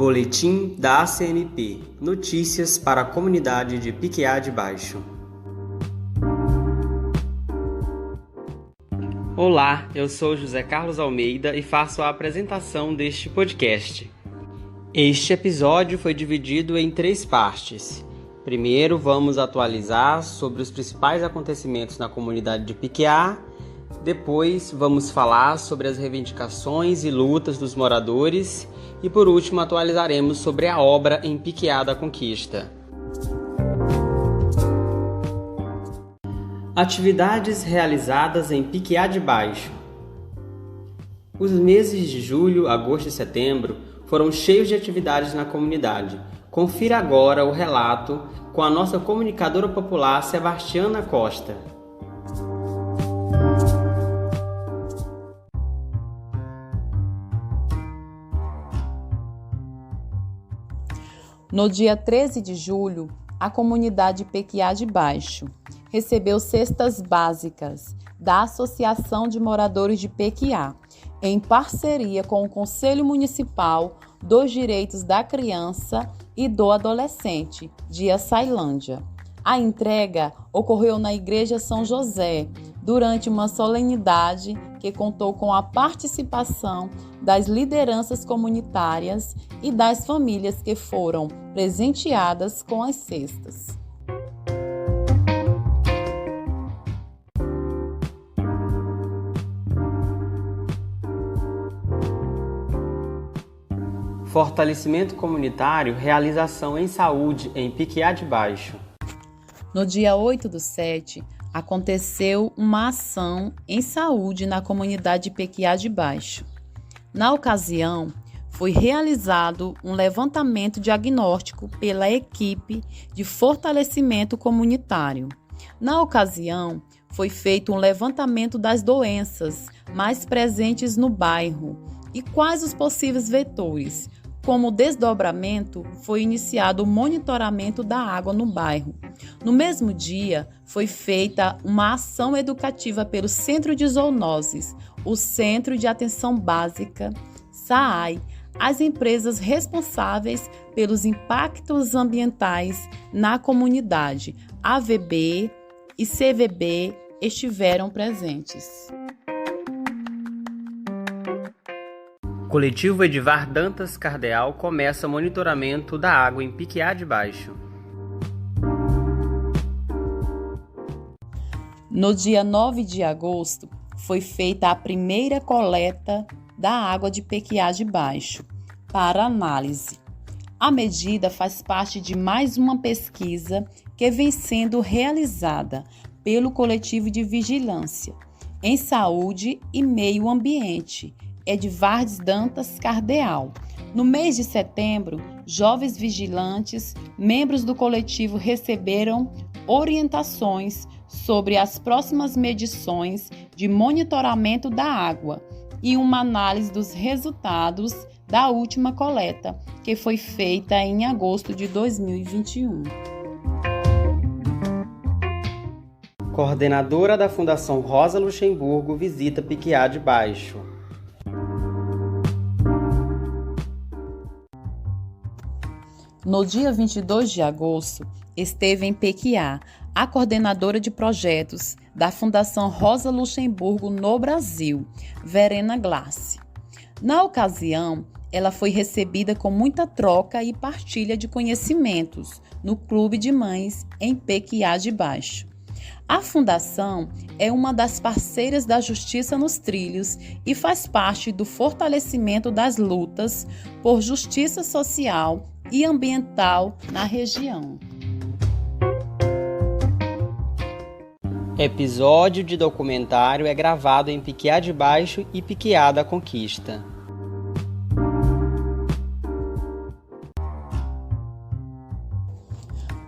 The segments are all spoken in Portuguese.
Boletim da ACMP. Notícias para a comunidade de Piquiá de Baixo. Olá, eu sou José Carlos Almeida e faço a apresentação deste podcast. Este episódio foi dividido em 3 partes. Primeiro, vamos atualizar sobre os principais acontecimentos na comunidade de Piquiá. Depois, vamos falar sobre as reivindicações e lutas dos moradores. E por último, atualizaremos sobre a obra em Piquiá da Conquista. Atividades realizadas em Piquiá de Baixo. Os meses de julho, agosto e setembro foram cheios de atividades na comunidade. Confira agora o relato com a nossa comunicadora popular Sebastiana Costa. No dia 13 de julho, a comunidade Piquiá de Baixo recebeu cestas básicas da Associação de Moradores de Piquiá, em parceria com o Conselho Municipal dos Direitos da Criança e do Adolescente, de Açailândia. A entrega ocorreu na Igreja São José, durante uma solenidade que contou com a participação das lideranças comunitárias e das famílias que foram presenteadas com as cestas. Fortalecimento comunitário, realização em saúde em Piquiá de Baixo. No dia 8/7, aconteceu uma ação em saúde na comunidade de Piquiá de Baixo. Na ocasião, foi realizado um levantamento diagnóstico pela equipe de fortalecimento comunitário. Na ocasião, foi feito um levantamento das doenças mais presentes no bairro e quais os possíveis vetores. Como desdobramento, foi iniciado o monitoramento da água no bairro. No mesmo dia, foi feita uma ação educativa pelo Centro de Zoonoses, o Centro de Atenção Básica, SAAI, as empresas responsáveis pelos impactos ambientais na comunidade, AVB e CVB, estiveram presentes. Coletivo Edivar Dantas Cardeal começa monitoramento da água em Piquiá de Baixo. No dia 9 de agosto, foi feita a primeira coleta da água de Piquiá de Baixo para análise. A medida faz parte de mais uma pesquisa que vem sendo realizada pelo Coletivo de Vigilância em Saúde e Meio Ambiente, Edivar Dantas Cardeal. No mês de setembro, jovens vigilantes, membros do coletivo, receberam orientações sobre as próximas medições de monitoramento da água e uma análise dos resultados da última coleta, que foi feita em agosto de 2021. Coordenadora da Fundação Rosa Luxemburgo visita Piquiá de Baixo. No dia 22 de agosto, esteve em Piquiá a coordenadora de projetos da Fundação Rosa Luxemburgo no Brasil, Verena Glassi. Na ocasião, ela foi recebida com muita troca e partilha de conhecimentos no Clube de Mães em Piquiá de Baixo. A Fundação é uma das parceiras da Justiça nos Trilhos e faz parte do fortalecimento das lutas por justiça social e ambiental na região. Episódio de documentário é gravado em Piquiá de Baixo e Piquiá da Conquista.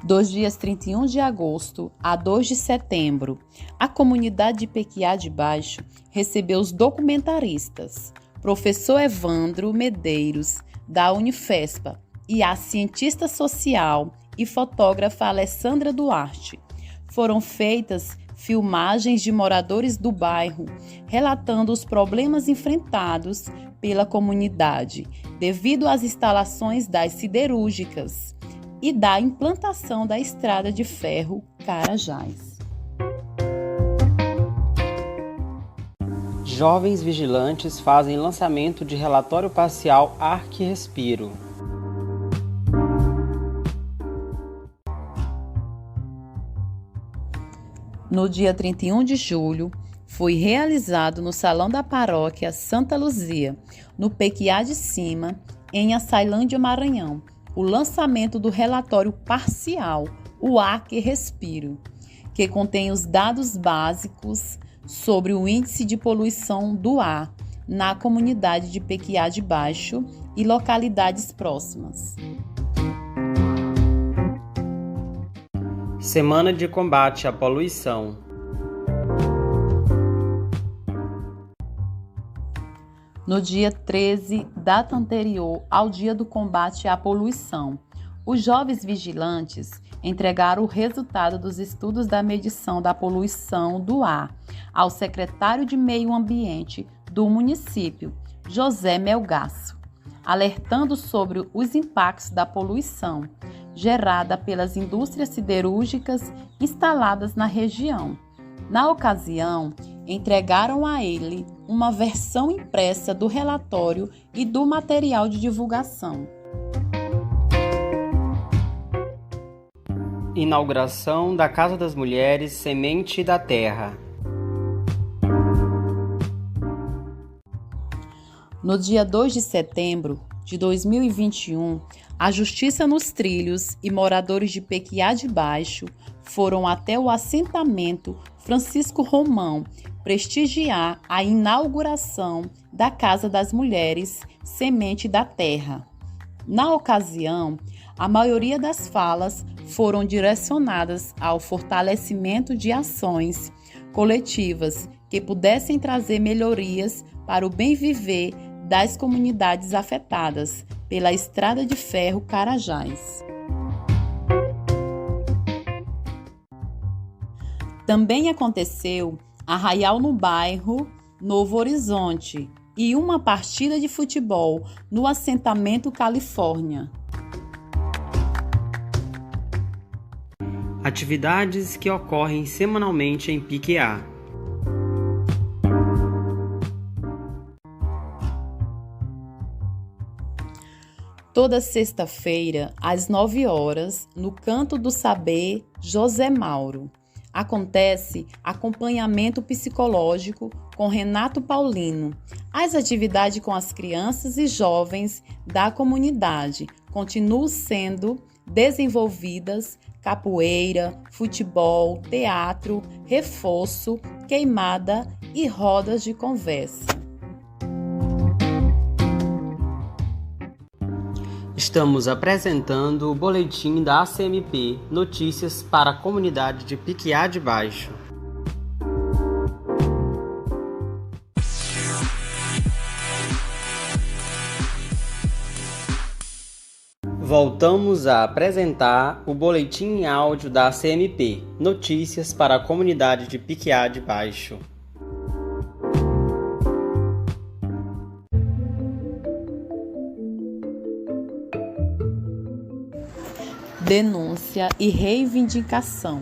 Dos dias 31 de agosto a 2 de setembro, a comunidade de Piquiá de Baixo recebeu os documentaristas, professor Evandro Medeiros, da Unifespa, e a cientista social e fotógrafa Alessandra Duarte. Foram feitas filmagens de moradores do bairro relatando os problemas enfrentados pela comunidade devido às instalações das siderúrgicas e da implantação da estrada de ferro Carajás. Jovens vigilantes fazem lançamento de relatório parcial Ar que Respiro. No dia 31 de julho, foi realizado no Salão da Paróquia Santa Luzia, no Pequiá de Cima, em Açailândia, Maranhão, o lançamento do relatório parcial, o Ar que Respiro, que contém os dados básicos sobre o índice de poluição do ar na comunidade de Pequiá de Baixo e localidades próximas. Semana de combate à poluição. No dia 13, data anterior ao dia do combate à poluição, os jovens vigilantes entregaram o resultado dos estudos da medição da poluição do ar ao secretário de Meio Ambiente do município, José Melgaço, alertando sobre os impactos da poluição gerada pelas indústrias siderúrgicas instaladas na região. Na ocasião, entregaram a ele uma versão impressa do relatório e do material de divulgação. Inauguração da Casa das Mulheres Semente da Terra. No dia 2 de setembro de 2021, a Justiça nos Trilhos e moradores de Pequiá de Baixo foram até o assentamento Francisco Romão prestigiar a inauguração da Casa das Mulheres Semente da Terra. Na ocasião, a maioria das falas foram direcionadas ao fortalecimento de ações coletivas que pudessem trazer melhorias para o bem viver das comunidades afetadas pela estrada de ferro Carajás. Também aconteceu arraial no bairro Novo Horizonte e uma partida de futebol no assentamento Califórnia. Atividades que ocorrem semanalmente em Pequiá. Toda sexta-feira, às 9 horas, no Canto do Saber José Mauro, acontece acompanhamento psicológico com Renato Paulino. As atividades com as crianças e jovens da comunidade continuam sendo desenvolvidas: capoeira, futebol, teatro, reforço, queimada e rodas de conversa. Estamos apresentando o boletim da ACMP, Notícias para a Comunidade de Pequiá de Baixo. Voltamos a apresentar o boletim em áudio da ACMP, Notícias para a Comunidade de Pequiá de Baixo. Denúncia e reivindicação.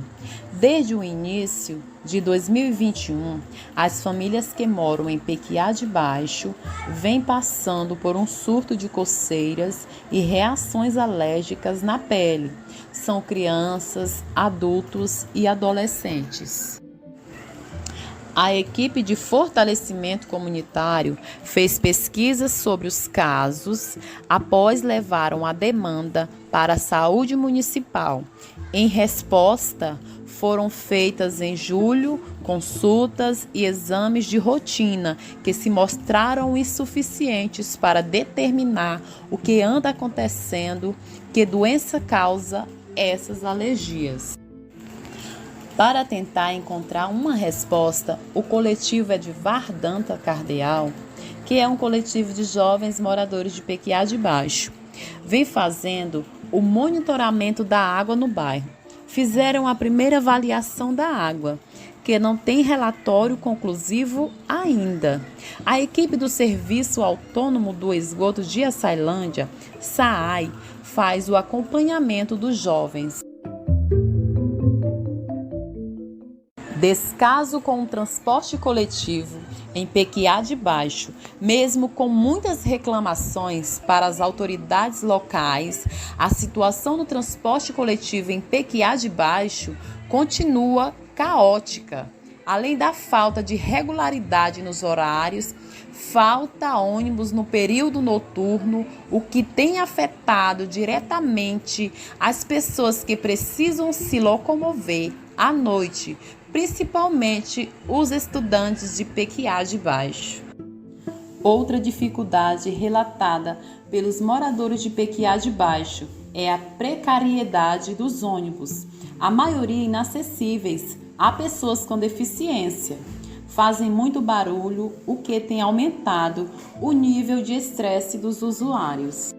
Desde o início de 2021, as famílias que moram em Pequiá de Baixo vêm passando por um surto de coceiras e reações alérgicas na pele. São crianças, adultos e adolescentes. A equipe de fortalecimento comunitário fez pesquisas sobre os casos após levaram a demanda para a saúde municipal. Em resposta, foram feitas em julho consultas e exames de rotina que se mostraram insuficientes para determinar o que anda acontecendo, que doença causa essas alergias. Para tentar encontrar uma resposta, o coletivo Edvar Danta Cardeal, que é um coletivo de jovens moradores de Pequiá de Baixo, vem fazendo o monitoramento da água no bairro. Fizeram a primeira avaliação da água, que não tem relatório conclusivo ainda. A equipe do Serviço Autônomo do Esgoto de Açailândia, SAAI, faz o acompanhamento dos jovens. Descaso com o transporte coletivo em Pequiá de Baixo, mesmo com muitas reclamações para as autoridades locais, a situação do transporte coletivo em Pequiá de Baixo continua caótica. Além da falta de regularidade nos horários, falta ônibus no período noturno, o que tem afetado diretamente as pessoas que precisam se locomover à noite, principalmente os estudantes de Pequiá de Baixo. Outra dificuldade relatada pelos moradores de Pequiá de Baixo é a precariedade dos ônibus, a maioria inacessíveis a pessoas com deficiência. Fazem muito barulho, o que tem aumentado o nível de estresse dos usuários.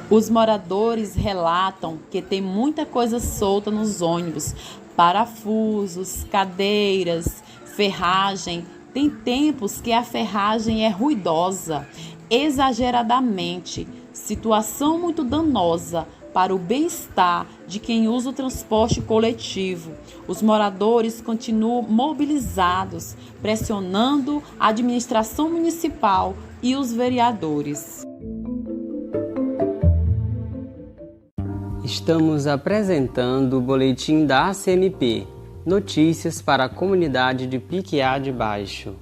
Os moradores relatam que tem muita coisa solta nos ônibus, parafusos, cadeiras, ferragem. Tem tempos que a ferragem é ruidosa, exageradamente, situação muito danosa para o bem-estar de quem usa o transporte coletivo. Os moradores continuam mobilizados, pressionando a administração municipal e os vereadores. Estamos apresentando o boletim da ACMP, notícias para a comunidade de Pequiá de Baixo.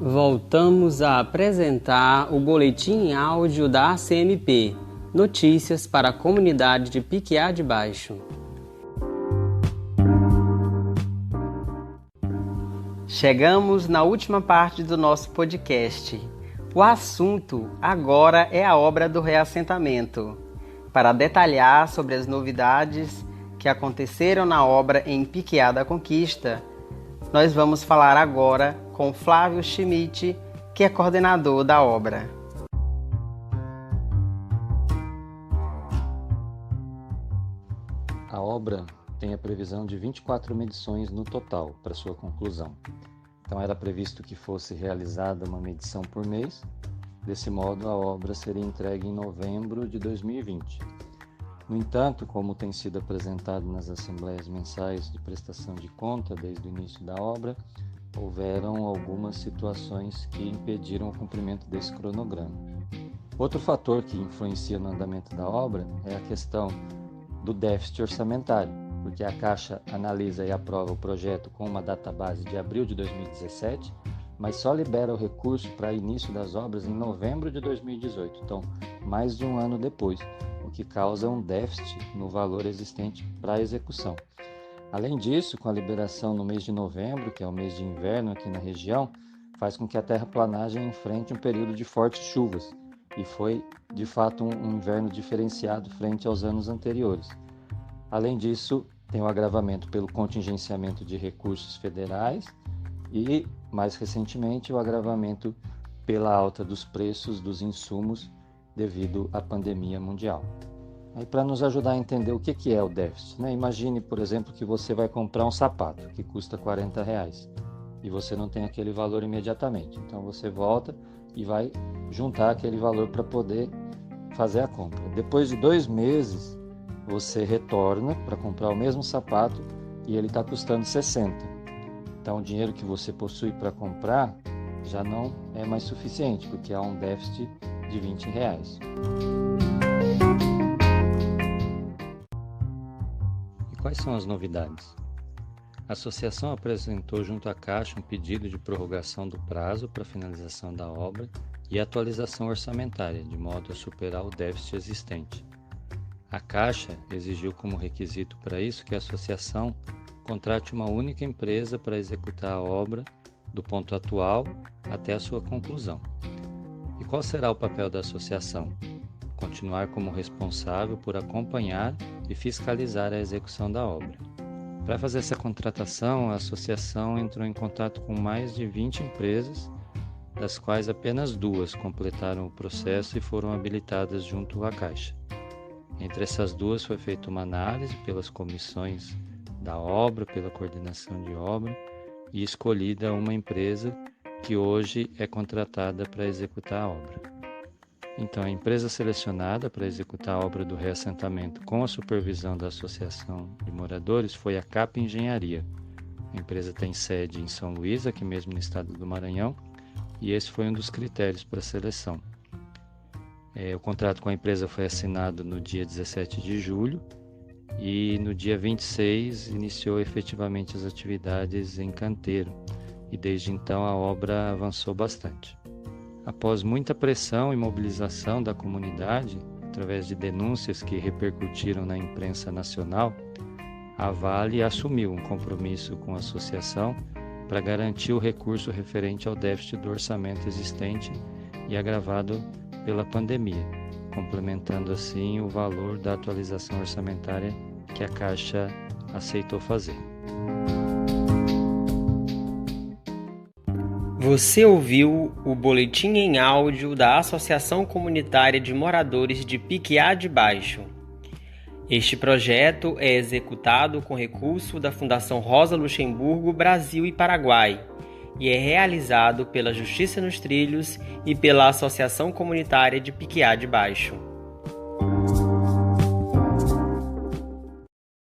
Voltamos a apresentar o boletim em áudio da ACMP, notícias para a comunidade de Pequiá de Baixo. Chegamos na última parte do nosso podcast. O assunto agora é a obra do reassentamento. Para detalhar sobre as novidades que aconteceram na obra em Pequiá da Conquista, nós vamos falar agora com Flávio Schmidt, que é coordenador da obra. A obra tem a previsão de 24 medições no total para sua conclusão. Então era previsto que fosse realizada uma medição por mês. Desse modo, a obra seria entregue em novembro de 2020. No entanto, como tem sido apresentado nas assembleias mensais de prestação de conta desde o início da obra, houveram algumas situações que impediram o cumprimento desse cronograma. Outro fator que influencia no andamento da obra é a questão do déficit orçamentário, porque a Caixa analisa e aprova o projeto com uma database de abril de 2017, mas só libera o recurso para início das obras em novembro de 2018, então mais de um ano depois, o que causa um déficit no valor existente para a execução. Além disso, com a liberação no mês de novembro, que é o mês de inverno aqui na região, faz com que a terraplanagem enfrente um período de fortes chuvas, e foi, de fato, um inverno diferenciado frente aos anos anteriores. Além disso, tem o agravamento pelo contingenciamento de recursos federais e, mais recentemente, o agravamento pela alta dos preços dos insumos devido à pandemia mundial. Aí, para nos ajudar a entender o que é o déficit, né? Imagine, por exemplo, que você vai comprar um sapato que custa R$40 e você não tem aquele valor imediatamente. Então você volta e vai juntar aquele valor para poder fazer a compra. Depois de 2 meses, você retorna para comprar o mesmo sapato e ele está custando 60. Então o dinheiro que você possui para comprar já não é mais suficiente, porque há um déficit de R$20. E quais são as novidades? A associação apresentou junto à Caixa um pedido de prorrogação do prazo para finalização da obra e atualização orçamentária, de modo a superar o déficit existente. A Caixa exigiu como requisito para isso que a associação contrate uma única empresa para executar a obra do ponto atual até a sua conclusão. E qual será o papel da associação? Continuar como responsável por acompanhar e fiscalizar a execução da obra. Para fazer essa contratação, a associação entrou em contato com mais de 20 empresas das quais apenas 2 completaram o processo e foram habilitadas junto à Caixa. Entre essas 2 foi feita uma análise pelas comissões da obra, pela coordenação de obra, e escolhida uma empresa que hoje é contratada para executar a obra. Então, a empresa selecionada para executar a obra do reassentamento com a supervisão da Associação de Moradores foi a CAP Engenharia. A empresa tem sede em São Luís, aqui mesmo no estado do Maranhão, e esse foi um dos critérios para a seleção. O contrato com a empresa foi assinado no dia 17 de julho e no dia 26 iniciou efetivamente as atividades em canteiro, e desde então a obra avançou bastante. Após muita pressão e mobilização da comunidade, através de denúncias que repercutiram na imprensa nacional, a Vale assumiu um compromisso com a associação para garantir o recurso referente ao déficit do orçamento existente e agravado pela pandemia, complementando assim o valor da atualização orçamentária que a Caixa aceitou fazer. Você ouviu o boletim em áudio da Associação Comunitária de Moradores de Piquiá de Baixo. Este projeto é executado com recurso da Fundação Rosa Luxemburgo Brasil e Paraguai e é realizado pela Justiça nos Trilhos e pela Associação Comunitária de Piquiá de Baixo.